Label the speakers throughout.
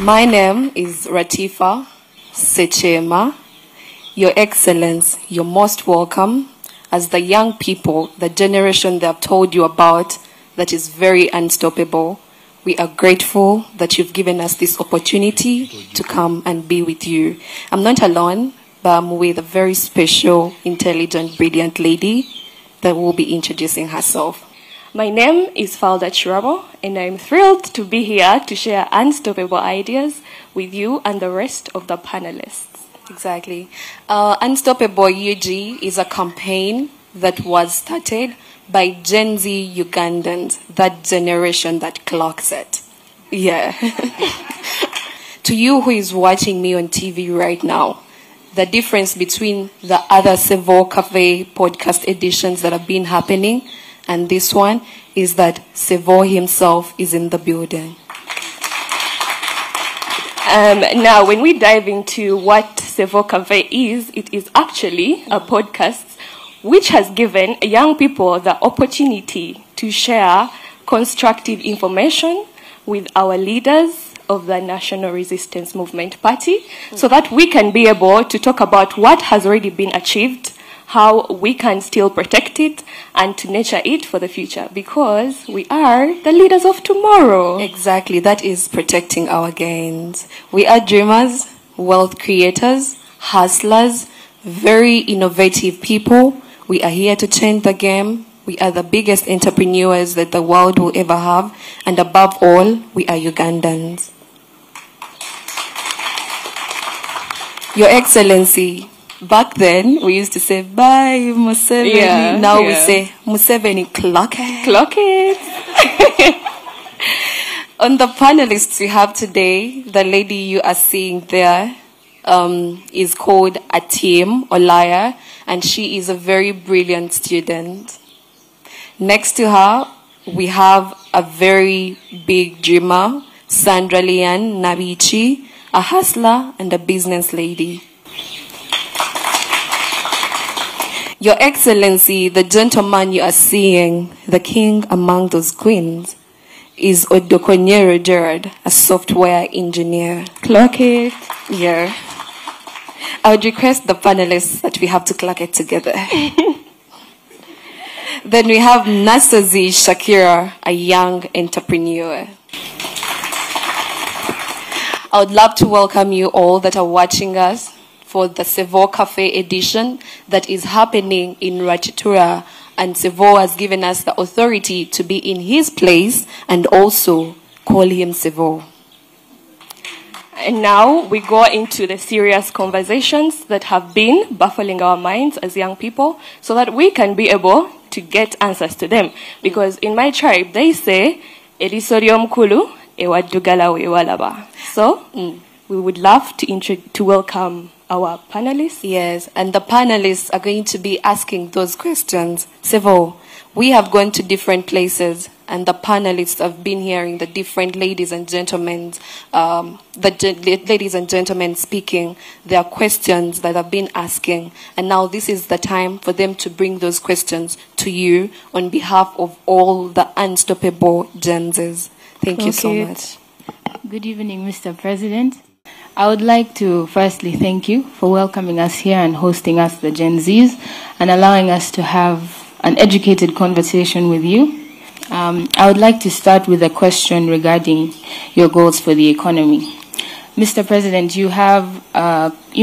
Speaker 1: My name is Ratifa Sechema. Your Excellence, you're most welcome. As the young people, the generation they have told you about that is very unstoppable, we are grateful that you've given us this opportunity to come and be with you. I'm not alone, but I'm with a very special, intelligent, brilliant lady that will be introducing herself.
Speaker 2: My name is Falda Chirabo, and I'm thrilled to be here to share unstoppable ideas with you and the rest of the panelists.
Speaker 1: Exactly. Unstoppable UG is a campaign that was started by Gen Z Ugandans, that generation that clocks it. Yeah. To you who is watching me on TV right now, the difference between the other Sevo Cafe podcast editions that have been happening and this one is that Sevo himself is in the building.
Speaker 2: Now, when we dive into what Sevo Cafe is, it is actually a podcast which has given young people the opportunity to share constructive information with our leaders of the National Resistance Movement Party so that we can be able to talk about what has already been achieved, how we can still protect it and to nurture it for the future, because we are the leaders of tomorrow.
Speaker 1: Exactly, that is protecting our gains. We are dreamers, wealth creators, hustlers, very innovative people. We are here to change the game. We are the biggest entrepreneurs that the world will ever have. And above all, we are Ugandans. Your Excellency, back then, we used to say, bye, Museveni.
Speaker 2: Yeah,
Speaker 1: now we say, Museveni, clock it.
Speaker 2: Clock it.
Speaker 1: On the panelists we have today, the lady you are seeing there is called Atim Olaya, and she is a very brilliant student. Next to her, we have a very big dreamer, Sandra Lian Nabichi, a hustler and a business lady. Your Excellency, the gentleman you are seeing, the king among those queens, is Odokonyero Gerard, a software engineer.
Speaker 2: Clock it.
Speaker 1: Yeah. I would request the panelists that we have to clock it together. Then we have Nasazi Shakira, a young entrepreneur. I would love to welcome you all that are watching us for the Sevo Cafe edition that is happening in Rachitura, and Sevo has given us the authority to be in his place and also call him Sevo.
Speaker 2: And now we go into the serious conversations that have been baffling our minds as young people so that we can be able to get answers to them. Because in my tribe, they say, Elisorium Kulu, Ewadugala Ewalaba. So, we would love to welcome our panelists.
Speaker 1: Yes, and the panelists are going to be asking those questions. Sevo, we have gone to different places, and the panelists have been hearing the different ladies and gentlemen, ladies and gentlemen speaking their questions that have been asking, and now this is the time for them to bring those questions to you on behalf of all the unstoppable Gen Zs. Thank you so much.
Speaker 3: Good evening, Mr. President. I would like to firstly thank you for welcoming us here and hosting us, the Gen Zs, and allowing us to have an educated conversation with you. I would like to start with a question regarding your goals for the economy. Mr. President, you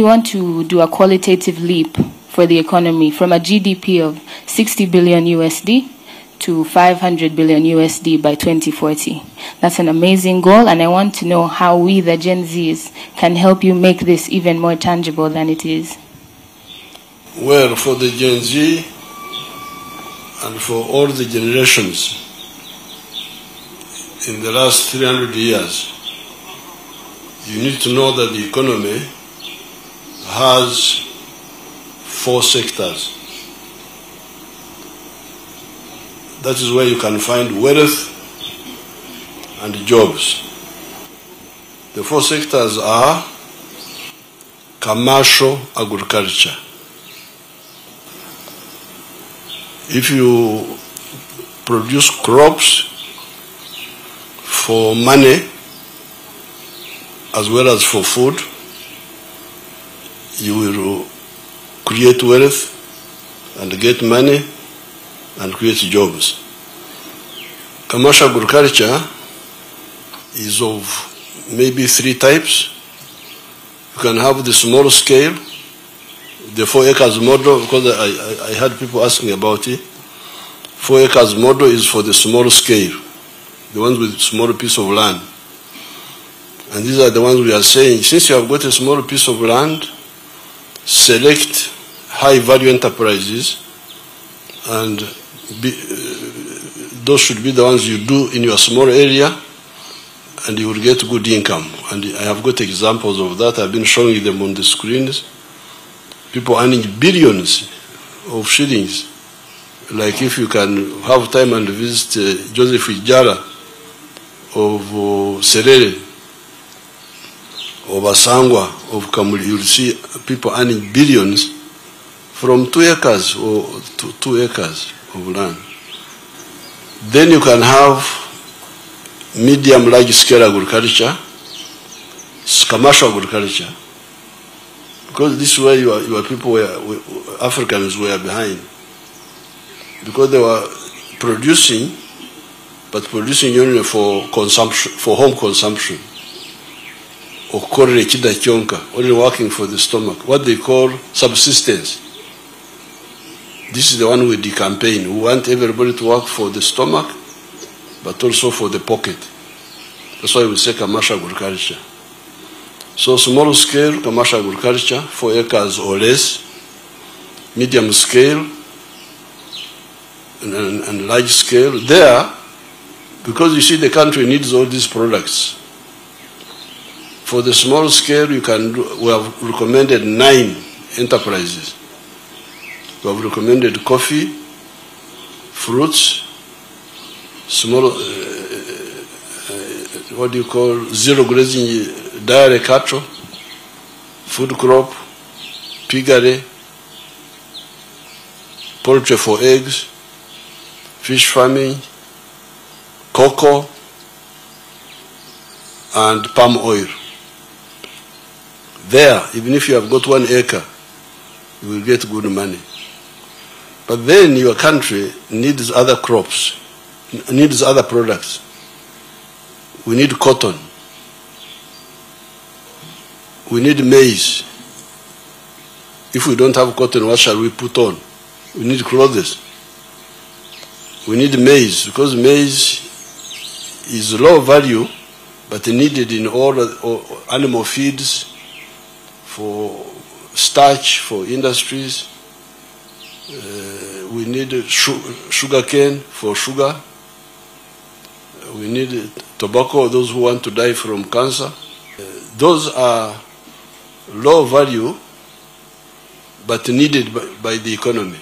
Speaker 3: want to do a qualitative leap for the economy from a GDP of 60 billion USD to 500 billion USD by 2040. That's an amazing goal, and I want to know how we, the Gen Zs, can help you make this even more tangible than it is.
Speaker 4: Well, for the Gen Z and for all the generations in the last 300 years, you need to know that the economy has 4 sectors. That is where you can find wealth and jobs. The 4 sectors are commercial agriculture. If you produce crops for money, as well as for food. You will create wealth and get money and create jobs. Commercial agriculture is of maybe 3 types. You can have the small scale, the 4 acres model, because I had people asking about it. 4 acres model is for the small scale, the ones with small piece of land. And these are the ones we are saying, since you have got a small piece of land, select high value enterprises, and those should be the ones you do in your small area, and you will get good income. And I have got examples of that. I've been showing them on the screens. People earning billions of shillings. Like if you can have time and visit Joseph Ijara of Serere, of Asangwa, of Kamuli, you'll see people earning billions from 2 acres or 2 acres of land. Then you can have medium large scale agriculture, commercial agriculture, because this is where your people were, Africans were behind, because they were producing, but producing only for consumption, for home consumption, or only working for the stomach, what they call subsistence. This is the one with the campaign. We want everybody to work for the stomach, but also for the pocket. That's why we say commercial agriculture. So small scale commercial agriculture, 4 acres or less, medium scale, and large scale. There, because you see the country needs all these products. For the small scale, you can do, we have recommended 9 enterprises. We have recommended coffee, fruits, small, what do you call, zero grazing dairy cattle, food crop, piggery, poultry for eggs, fish farming, cocoa, and palm oil. There, even if you have got 1 acre, you will get good money. But then your country needs other crops, needs other products. We need cotton. We need maize. If we don't have cotton, what shall we put on? We need clothes. We need maize, because maize is low value, but needed in all animal feeds, for starch, for industries. We need sugar cane for sugar. We need tobacco, those who want to die from cancer. Those are low value, but needed by the economy.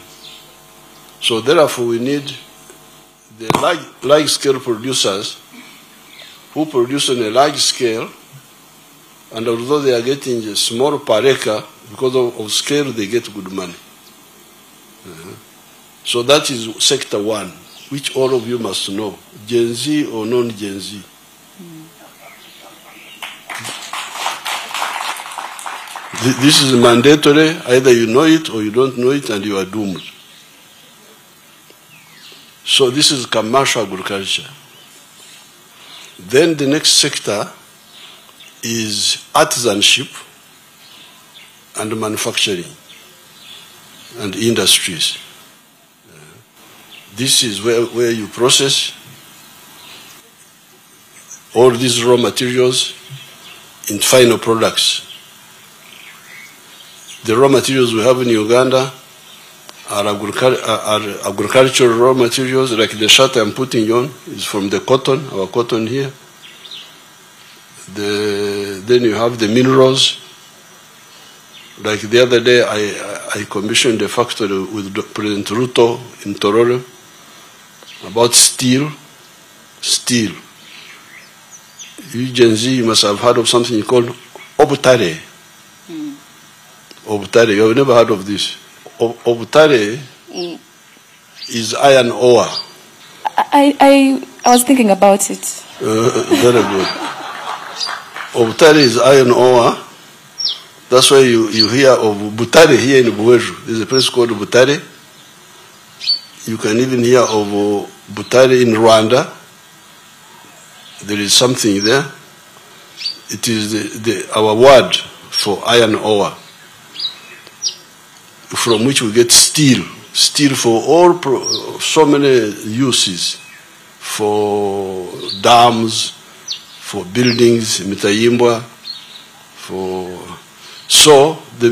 Speaker 4: So therefore we need the large scale producers who produce on a large scale, and although they are getting small per acre, because of scale they get good money. So that is sector 1, which all of you must know, Gen Z or non-Gen Z. This is mandatory, either you know it or you don't know it, and you are doomed. So this is commercial agriculture. Then the next sector is artisanship and manufacturing and industries. This is where you process all these raw materials in final products. The raw materials we have in Uganda are agricultural raw materials, like the shirt I'm putting on is from the cotton, our cotton here. Then you have the minerals. Like the other day, I commissioned a factory with President Ruto in Tororo about steel. Steel. You Gen Z, you must have heard of something called Obutare. Obutare, you have never heard of this. Obutare is iron ore.
Speaker 1: I was thinking about it.
Speaker 4: Very good. of Butare is iron ore. That's why you hear of Butare here in Buweju. There's a place called Butare. You can even hear of Butare in Rwanda. There is something there. It is our word for iron ore, from which we get steel. Steel for so many uses, for dams, for buildings, Mitayimbwa, so the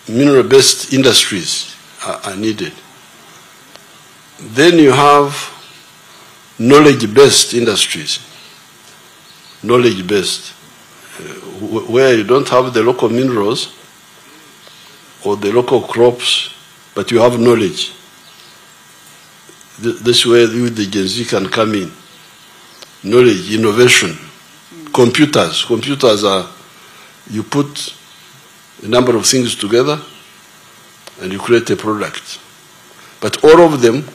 Speaker 4: mineral-based industries are needed. Then you have knowledge-based industries, knowledge-based, where you don't have the local minerals or the local crops, but you have knowledge. This is where the Gen Z can come in. Knowledge, innovation, computers. Computers are, you put a number of things together and you create a product. But all of them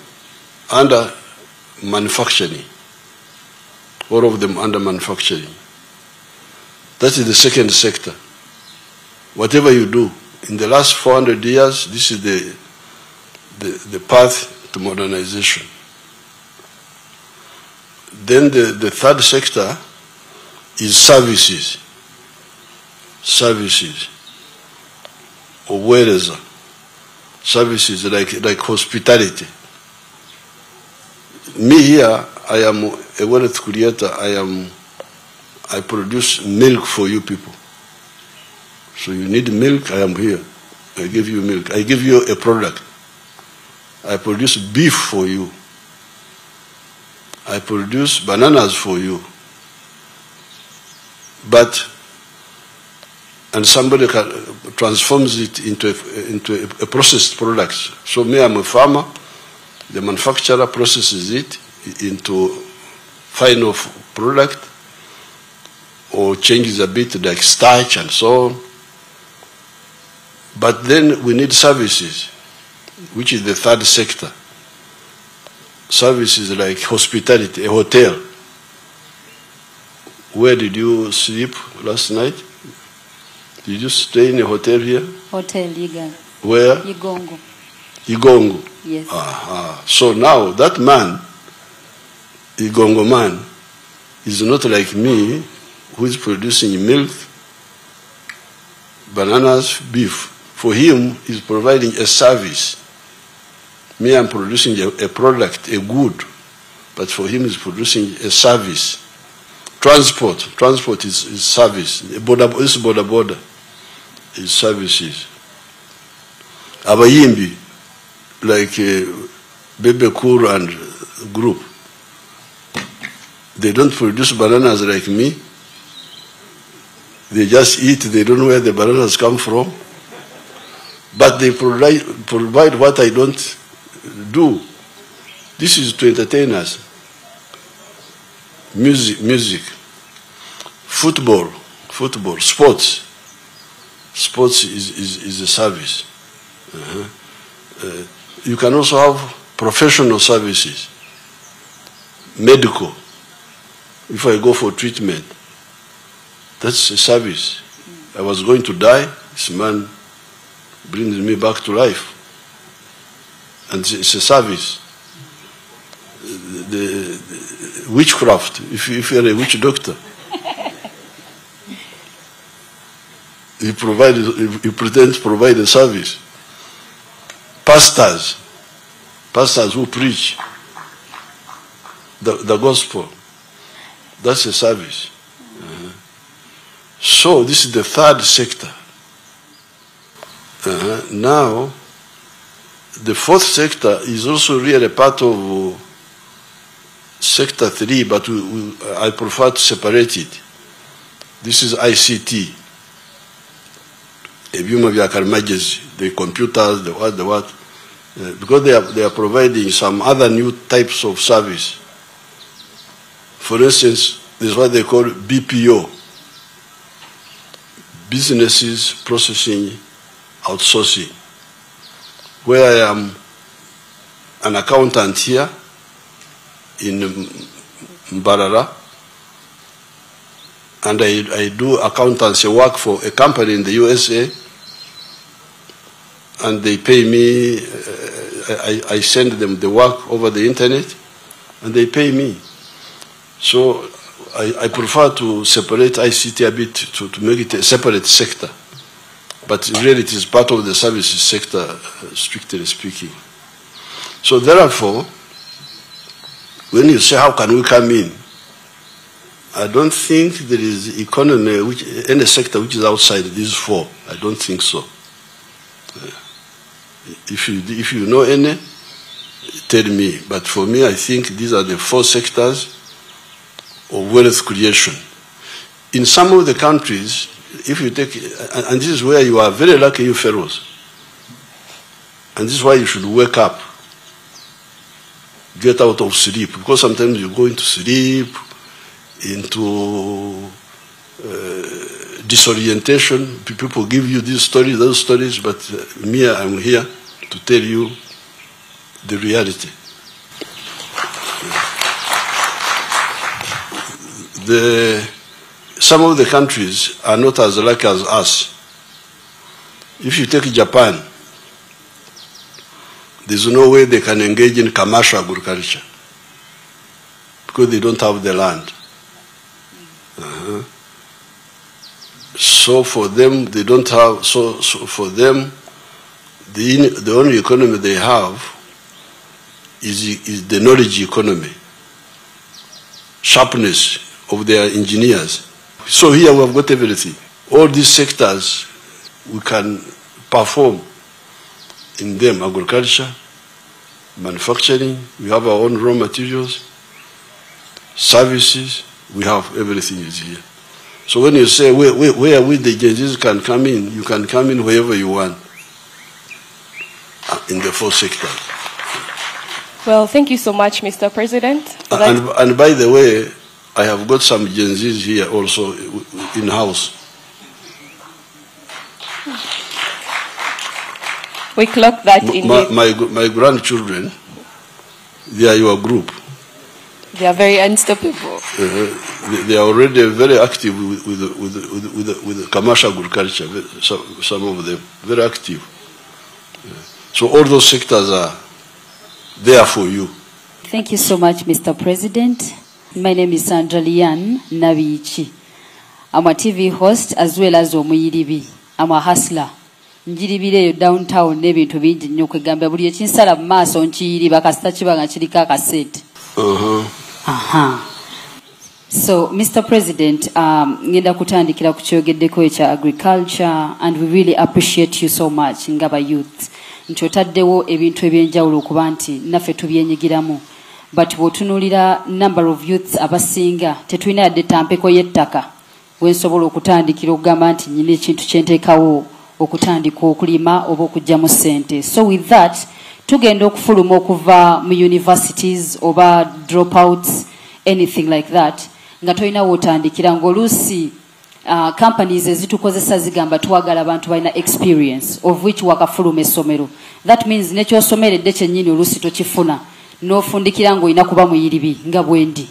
Speaker 4: under manufacturing. All of them under manufacturing. That is the second sector. Whatever you do, in the last 400 years, this is the path to modernization. Then the third sector is services. Services. Or whereas services like hospitality. Me here, I am a wealth creator. I produce milk for you people. So you need milk, I am here. I give you milk. I give you a product. I produce beef for you. I produce bananas for you. And somebody transforms it into a processed product. So me, I'm a farmer. The manufacturer processes it into final product or changes a bit like starch and so on. But then we need services, which is the third sector. Services like hospitality, a hotel. Where did you sleep last night? Did you stay in a hotel here?
Speaker 5: Hotel Iga.
Speaker 4: Where?
Speaker 5: Igongo.
Speaker 4: Igongo.
Speaker 5: Yes.
Speaker 4: So now that man, Igongo man, is not like me, who is producing milk, bananas, beef. For him, he's providing a service. Me, I'm producing a product, a good, but for him, he's producing a service. Transport is service. This border is services. Abayimbi, like Bebe Kur and group, they don't produce bananas like me. They just eat, they don't know where the bananas come from. But they provide what I don't do. This is to entertain us. Music, football, sports. Sports is a service. You can also have professional services, medical. If I go for treatment, that's a service. I was going to die, this man brings me back to life. And it's a service. The witchcraft, if you're a witch doctor, he pretends to provide a service. Pastors who preach the gospel, that's a service. So this is the third sector. Now, the fourth sector is also really part of sector 3, but I prefer to separate it. This is ICT. The computers, the what. Because they are providing some other new types of service. For instance, this is what they call BPO. Businesses Processing Outsourcing. Where I am an accountant here in Mbarara, and I do accountancy work for a company in the USA, and they pay me, I send them the work over the internet, and they pay me. So I prefer to separate ICT a bit, to make it a separate sector. But really it is part of the services sector, strictly speaking. So therefore, when you say how can we come in, I don't think there is economy, any sector which is outside these four. I don't think so. If you know any, tell me. But for me, I think these are the four sectors of wealth creation. In some of the countries, if you take, and this is where you are very lucky, you fellows. And this is why you should wake up, get out of sleep, because sometimes you go into sleep, into disorientation. People give you these stories, those stories, but me, I'm here to tell you the reality. Some of the countries are not as lucky as us. If you take Japan, there's no way they can engage in commercial agriculture because they don't have the land. So for them, they don't have. So for them, the only economy they have is the knowledge economy, sharpness of their engineers. So here we have got everything. All these sectors we can perform in them: agriculture, manufacturing. We have our own raw materials, services. We have everything is here. So when you say where we the Genzies can come in, you can come in wherever you want in the four sectors.
Speaker 2: Well, thank you so much, Mr. President.
Speaker 4: And by the way, I have got some Genzies here also in-house.
Speaker 2: We clock that in.
Speaker 4: My grandchildren, they are your group.
Speaker 1: They are very unstoppable.
Speaker 4: They are already very active with commercial agriculture, some of them, very active. So all those sectors are there for you.
Speaker 5: Thank you so much, Mr. President. My name is Sandra Lian Nabichi. I'm a TV host as well as omuyiribi. I'm a hustler. Njiribireyo downtown n'ebintu bingi nnyo kwegamba buli ekinsala mu maaso nkiyiriba kasita kiba nga kiriko akasente. So, Mr. President, ngenda kutandikira ku kyogeddeko ekya agriculture, and we really appreciate you so much ngaba youth. Nti otaddewo ebintu ebyenjawulo okuba nti naffe tubyenyigiramu. But bw'otunuulira number of youths abasinga tetulina yadde tampeko y'ettaka wensobola okutandikira okugamba nti nyina ekintu kyenteekawo okutandika okulima oba okuggyamu ssente. So with that, tugenda okufuluma okuva mu universities oba dropouts, anything like that, nga tolina wootandikira ng'oluusi companies ezitukozesa zigamba twagala abantu balina experience of which wakafuluma essomero. That means nekyosomeredde kyennyini oluusi tokifuna n'ofundikira ng'olina kuba muyiribi nga bwendi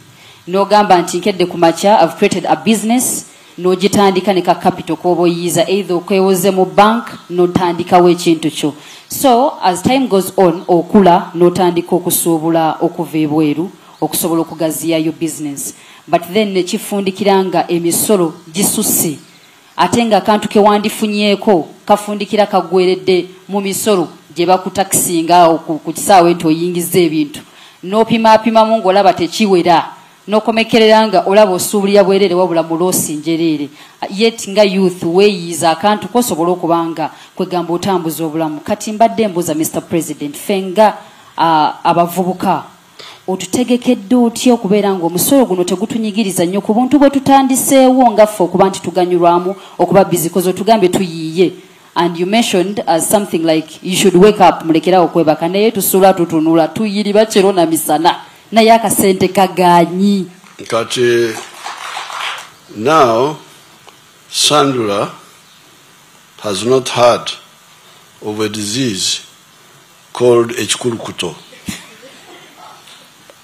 Speaker 5: n'ogamba nti nkedde ku makya I've created a business, n'ogitandika ne ka capital k'oba oyiyiza either okwewoze mu bank n'otandikawo ekintu kyo. So as time goes on okula n'otandika okusuubula okuva ebweru okusobola okugaziyayo business, but then nekifundikira nga emisolo gisusse ate nga akantu ke wandifunyeeko kafundikira kagweredde mu misolo gye bakutakisinga ku kisaawe nti oyingiza ebintu n'opimaapimamu ng'olaba tekiwera n'okomekerera nga olaba osuubulira bwerere wabula mu loosi njereere. Yet nga youth weeyiiza akantu kosobola okuba nga kwegamba otambuza obulamu. Kati mbadde mbuuza Mr. President, fenga abavubuka otutegekedde otya okubeera ng'omusolo guno tegutunyigiriza nnyo ku buntu bwe tutandiseewo ngaffe okuba nti tuganyulwamu okuba bizikoze otugambe tuyiiye. And you mentioned as something like you should wake up mulekera okwebaka naye tusula tutunula tuyiriba kiro na misana naye akasente kaganyi.
Speaker 4: Kati now Sandra has not heard of a disease called echikurukuto.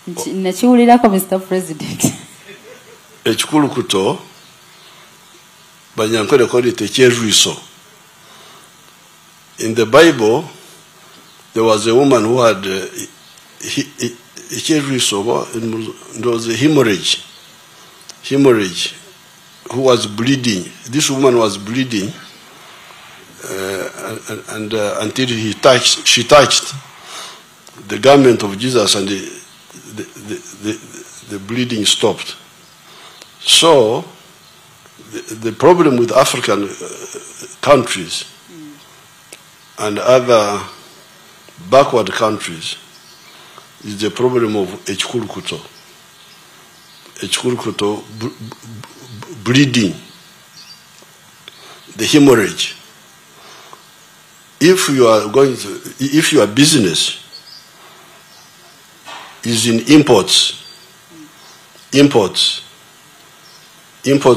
Speaker 5: Nakiwulirako, Mr. President.
Speaker 4: Ekikulukuto Banyankole called it ekyerwiso. In the Bible, there was a woman who had ekyerwiso, there was a hemorrhage, who was bleeding. This woman was bleeding, until she touched the garment of Jesus, and the bleeding stopped. So the problem with African countries and other backward countries is the problem of echikurukuto. Echikurukuto, bleeding, the hemorrhage. If your business is in imports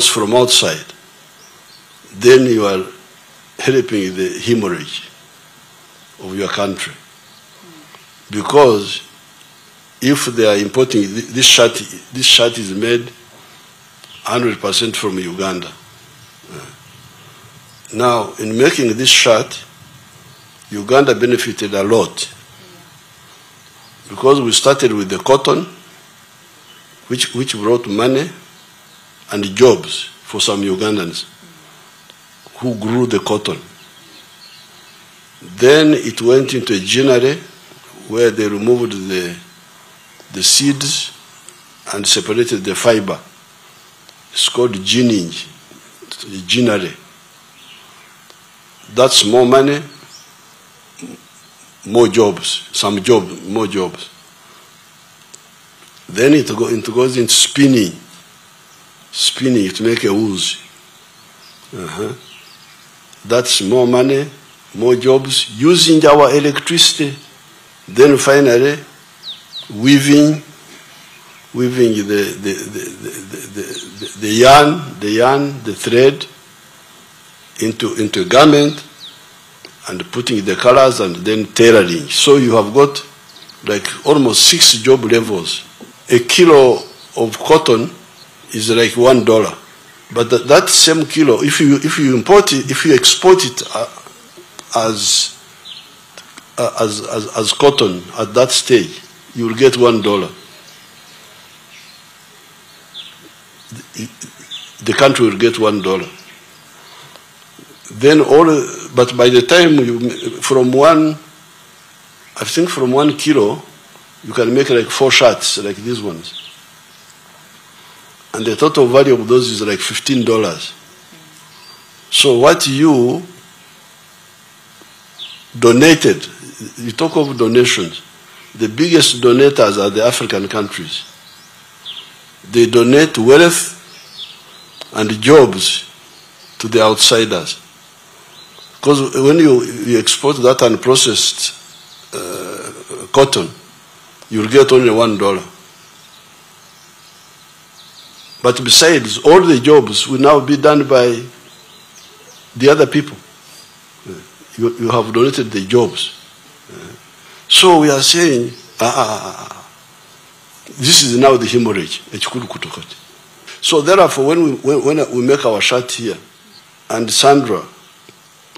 Speaker 4: from outside, then you are helping the hemorrhage of your country. Because if they are importing this shirt is made 100% from Uganda. Now, in making this shirt, Uganda benefited a lot, because we started with the cotton, which brought money and jobs for some Ugandans who grew the cotton. Then it went into a ginnery where they removed the seeds and separated the fiber. It's called ginning, ginnery. That's more money, more jobs, more jobs. Then it goes into spinning to make a wool. That's more money, more jobs, using our electricity. Then finally, weaving the yarn, the thread into a garment, and putting the colors, and then tailoring. So you have got like almost 6 job levels. A kilo of cotton is like $1. But that same kilo, if you import it, if you export it as cotton at that stage, you will get $1. The country will get $1. Then but by the time from 1 kilo, you can make like 4 shirts like these ones. And the total value of those is like $15. So what you donated, you talk of donations, the biggest donators are the African countries. They donate wealth and jobs to the outsiders. Because when you export that unprocessed cotton, you'll get only $1. But besides, all the jobs will now be done by the other people. You have donated the jobs. So we are saying, this is now the hemorrhage. So therefore, when we make our shirt here, and Sandra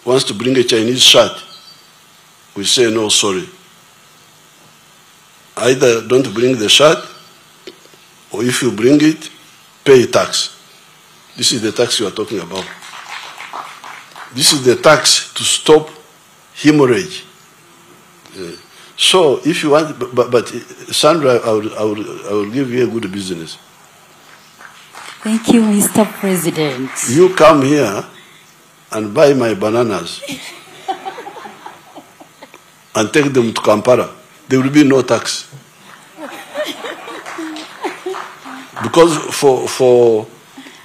Speaker 4: wants to bring a Chinese shirt, we say, no, sorry. Either don't bring the shirt, or if you bring it, pay tax. This is the tax you are talking about. This is the tax to stop hemorrhage. So if you want, but Sandra, I will give you a good business.
Speaker 5: Thank you, Mr. President.
Speaker 4: You come here and buy my bananas and take them to Kampala. There will be no tax. Because for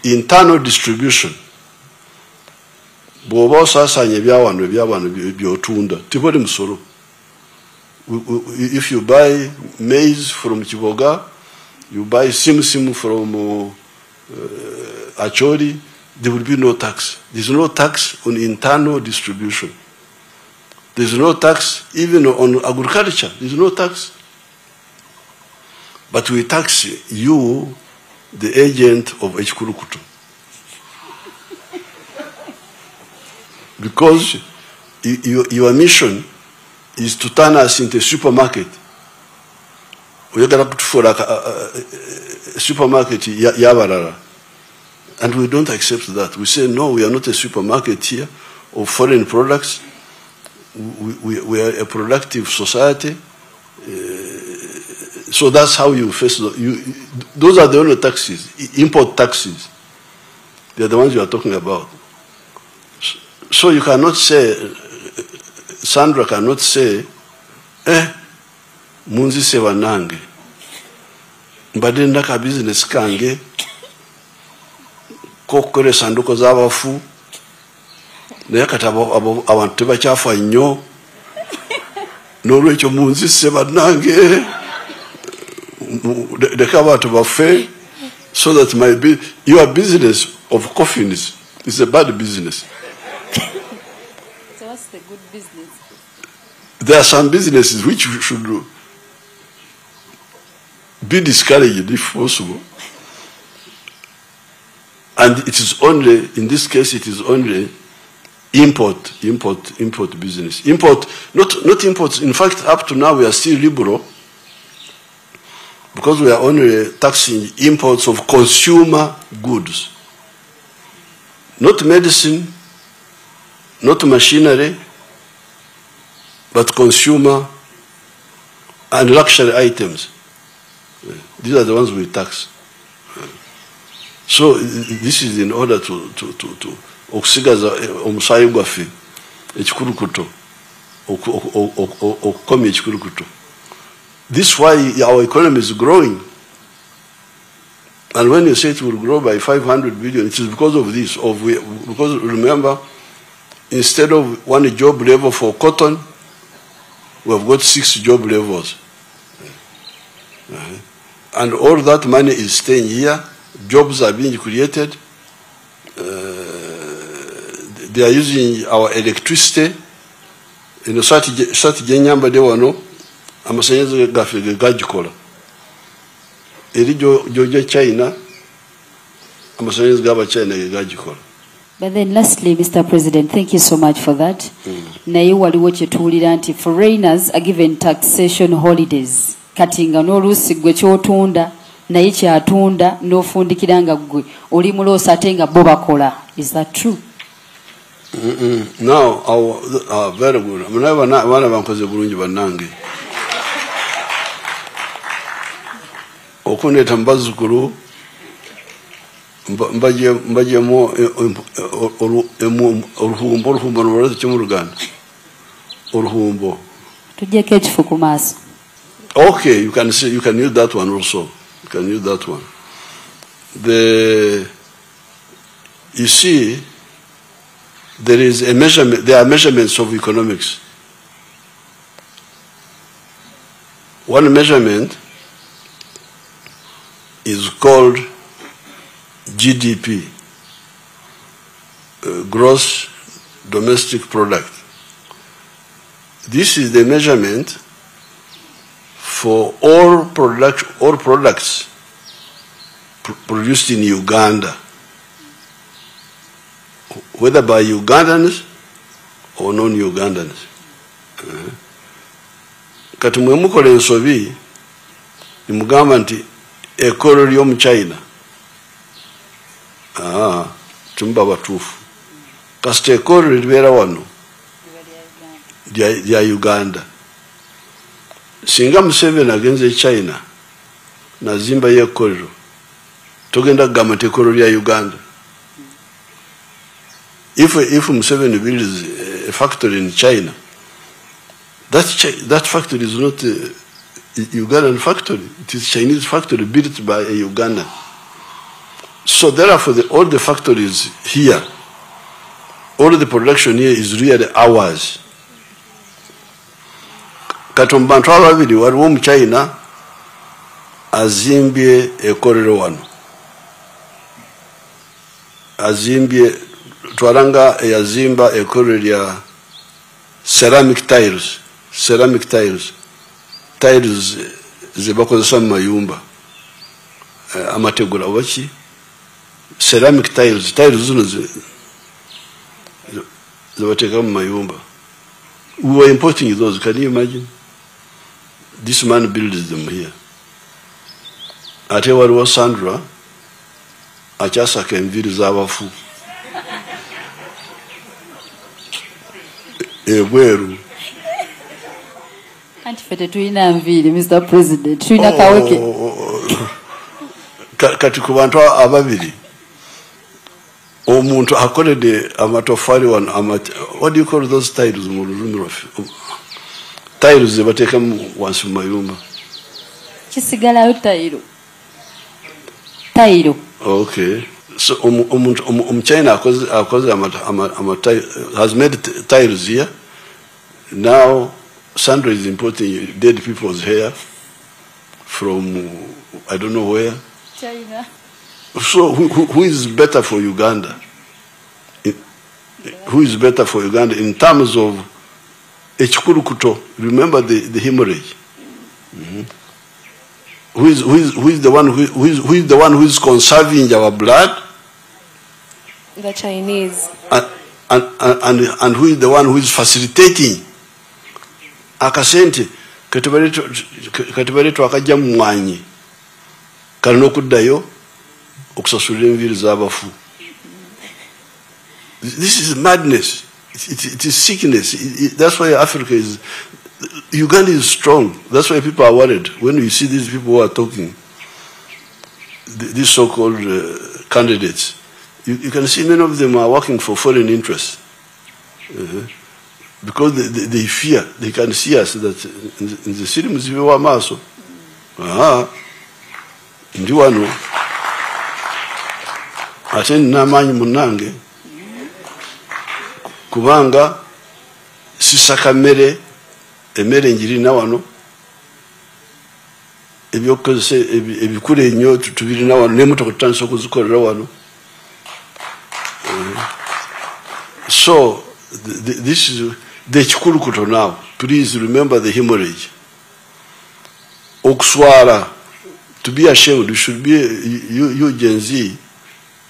Speaker 4: internal distribution, if you buy maize from Chiboga, you buy sim from Acholi, there will be no tax. There's no tax on internal distribution. There's no tax even on agriculture. There's no tax. but we tax you, the agent of Echikurukutu. Because your mission is to turn us into a supermarket. We're going to put for a supermarket, Yabarara. And we don't accept that. We say, no, we are not a supermarket here of foreign products. We are a productive society. So that's how you face those are the only taxes, import taxes. They are the ones you are talking about. So you cannot say, Sandra cannot say, munzi sewa nange. Mbade ndaka business kange, kokore sanduko z'abafu, naye kati abantu tebakyafa nnyo, n'olwekyo munzi sewa nange, leka abantu bafe, so that your business of coffins is a bad business.
Speaker 5: So what's the good business?
Speaker 4: There are some businesses which should be discouraged if possible. And it is only, in this case, it is only import business. Import, not imports. In fact, up to now we are still liberal because we are only taxing imports of consumer goods. Not medicine, not machinery, but consumer and luxury items. These are the ones we tax. So this is in order to okusigaza omusayi gwaffe ekikurukuto okukomya ekikurukuto. This is why our economy is growing. And when you say it will grow by 500 billion, it is because of this. Because remember, instead of one job level for cotton, we have got 6 job levels. And all that money is staying here. Jobs are being created. They are using our electricity. In the Sati Genyamba de Wano, Amasanyas Gafi Gajikola. Erijo China, Amasanyas Gaba China Gajikola.
Speaker 5: But then lastly, Mr. President, thank you so much for that. Naye waliwo kyetulira nti foreigners are given taxation holidays. Katinga n'oluusi gwe kyotunda naye kyatunda n'ofundikira nga gwe oli muloosa ate nga bo bakola. Is that true?
Speaker 4: Now, very good. Abaana bankoze bulungi bannange. Okundeeta mu bazzukulu mbajjemu oluhumbo nolwaleeta kyo mu Luganda. Oluhumbo.
Speaker 5: Tujjeko ekifu ku maaso.
Speaker 4: Okay, you can use that one also. You can use that one. You see, there are measurements of economics. One measurement is called GDP, gross domestic product. This is the measurement for all products produced in Uganda, whether by Ugandans or non-Ugandans. Kati mwe mukola ensobi nimugamba nti ekolo ly'omu China tumba batuufu kasita ekolo libeera wano lya Uganda. Singa Museveni agenze China nazimba yekolero togenda kugamba nti ekolo lya Uganda. If Museveni builds a factory in China, that factory is not a Ugandan factory. It is a Chinese factory built by a Ugandan. So therefore, all the factories here, all the production here is really ours. Kati mu bantu ababiri waliwo mu China azimbye ekolero wano. Azimbye twaranga yazimba ekolero lya ceramic tiles ze bakozesa mu mayumba amategula waki ceramic tiles zino ze bateka mu mayumba. We were importing those. Can you imagine? This man builds them here. Ate waliwo Sandra akyasaka enviiri z'abafu ebweru.
Speaker 5: Anti fete tulina nviiri, Mr. President, tulina kaweke.
Speaker 4: Kati ku bantu ababiri omuntu akoledde amatofali wano what do you call those tiles mu lulimi lwaffe? Tiles ze bateeka wansi mu mayumba.
Speaker 5: Kisigalayo tayiro.
Speaker 4: Okay. So China has made tiles here. Now Sandra is importing dead people's hair from I don't know where.
Speaker 5: China.
Speaker 4: So who is better for Uganda? Who is better for Uganda in terms of echikurukuto? Remember the hemorrhage. Who is the one who is conserving our blood?
Speaker 1: The Chinese.
Speaker 4: And who is the one who is facilitating? Akasente katibaretu akajja mu mwanyi kalina okuddayo okusasulira enviiri z'abafu. This is madness. It is sickness. That's why Africa is... Uganda is strong. That's why people are worried. When you see these people who are talking, these so-called candidates, you can see many of them are working for foreign interests. Because they fear. They can see us that in the city muzibe wa maso. Ndi wano. Ate namanyi munange. Kubanga sisaka mmere emmere njirina wano. Ebyokozesa ebikule ennyo tubirina wano n'emmotoka tutandise okuzikolera wano. So this is the chikulukuto now. Please remember the hemorrhage. Okuswara, to be ashamed, you should be, you Gen Z,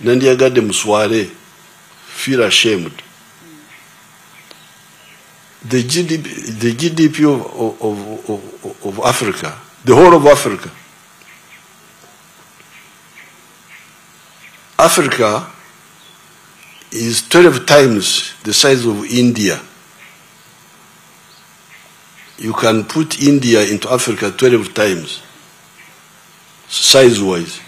Speaker 4: nandiyagadde musware, feel ashamed. The GDP of Africa, the whole of Africa. Africa is 12 times the size of India. You can put India into Africa 12 times, size-wise.